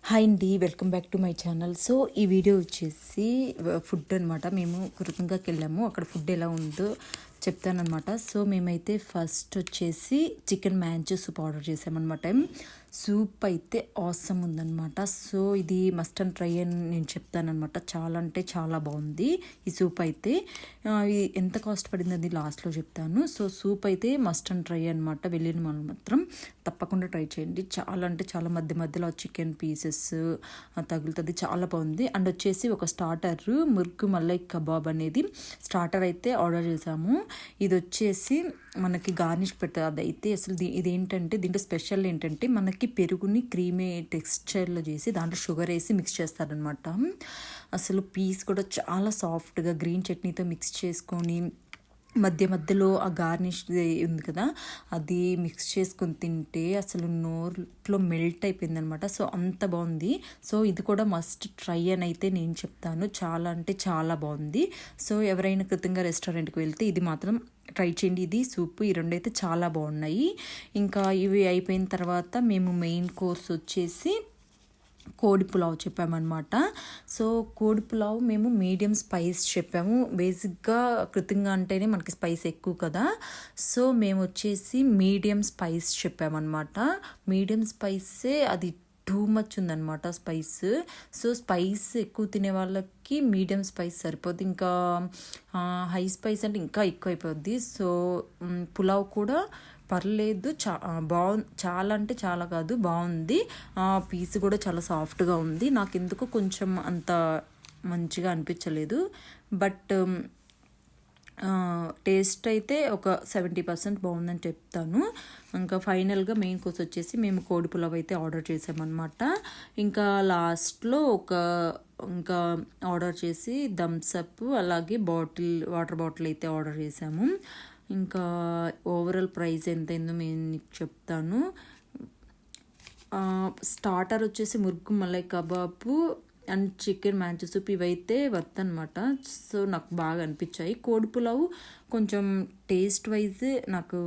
Hi అండి, welcome back to my channel. So ఈ video వచ్చేసి ఫుడ్ అనమాట. మేము కృతంగాకి వెళ్ళాము, అక్కడ ఫుడ్ ఎలా ఉందో చెప్తానమాట. సో మేమైతే ఫస్ట్ వచ్చేసి చికెన్ మ్యాంచో సూప్ ఆర్డర్ చేసామన్నమాట. సూప్ అయితే ఆసమ్ ఉందన్నమాట. సో ఇది మస్ట్ అండ్ ట్రై అని నేను చెప్తానమాట. చాలా అంటే చాలా బాగుంది ఈ సూప్ అయితే. ఎంత కాస్ట్ పడింది అది లాస్ట్లో చెప్తాను. సో సూప్ అయితే మస్ట్ అండ్ ట్రై అనమాట. వెళ్ళిన వాళ్ళు మాత్రం తప్పకుండా ట్రై చేయండి. చాలా అంటే చాలా మధ్య మధ్యలో చికెన్ పీసెస్ తగులుతుంది, చాలా బాగుంది. అండ్ వచ్చేసి ఒక స్టార్టర్ ముర్గు మల్లై కబాబ్ అనేది స్టార్టర్ అయితే ఆర్డర్ చేసాము. ఇది వచ్చేసి మనకి గార్నిష్ పెడతారు. అదైతే అసలు ఇదేంటంటే దీంట్లో స్పెషల్ ఏంటంటే మనకి పెరుగుని క్రీమీ టెక్స్చర్లో చేసి దాంట్లో షుగర్ వేసి మిక్స్ చేస్తారనమాట. అసలు పీస్ కూడా చాలా సాఫ్ట్గా గ్రీన్ చట్నీతో మిక్స్ చేసుకొని మధ్య మధ్యలో ఆ గార్నిష్ ఉంది కదా, అది మిక్స్ చేసుకొని తింటే అసలు నోట్లో మెల్ట్ అయిపోయింది అనమాట. సో అంత బాగుంది. సో ఇది కూడా మస్ట్ ట్రై అని అయితే నేను చెప్తాను. చాలా అంటే చాలా బాగుంది. సో ఎవరైనా కృతంగా రెస్టారెంట్కి వెళ్తే ఇది మాత్రం ట్రై చేయండి. ఇది సూప్ ఈ రెండు అయితే చాలా బాగున్నాయి. ఇంకా ఇవి అయిపోయిన తర్వాత మేము మెయిన్ కోర్స్ వచ్చేసి కోడి పులావ్ చెప్పామన్నమాట. సో కోడి పులావ్ మేము మీడియం స్పైస్ చెప్పాము. బేసిక్గా కృతంగా అంటేనే మనకి స్పైస్ ఎక్కువ కదా. సో మేము వచ్చేసి మీడియం స్పైస్ చెప్పామన్నమాట. మీడియం స్పైసే అది టూ మచ్ ఉందన్నమాట స్పైస్. సో స్పైస్ ఎక్కువ తినే వాళ్ళకి మీడియం స్పైస్ సరిపోద్ది. ఇంకా హై స్పైస్ అంటే ఇంకా ఎక్కువ అయిపోద్ది. సో పులావ్ కూడా పర్లేదు, చాలా అంటే చాలా కాదు, బాగుంది. పీస్ కూడా చాలా సాఫ్ట్గా ఉంది. నాకు ఎందుకు కొంచెం అంత మంచిగా అనిపించలేదు. బట్ టేస్ట్ అయితే ఒక 70% బాగుందని చెప్తాను. ఇంకా ఫైనల్గా మెయిన్ కోర్స్ వచ్చేసి మేము కోడి పులావ్ అయితే ఆర్డర్ చేసామన్నమాట. ఇంకా లాస్ట్లో ఇంకా ఆర్డర్ చేసి థమ్స్అప్ అలాగే వాటర్ బాటిల్ అయితే ఆర్డర్ చేసాము. ఇంకా ఓవరాల్ ప్రైస్ ఎంత అయిందో నేను చెప్తాను. స్టార్టర్ వచ్చేసి murgh malai kabab and chicken manchow soup ఇవైతే వర్త్ అనమాట. సో నాకు బాగా అనిపించాయి. కోడి పులావ్ కొంచెం టేస్ట్ వైజ్ నాకు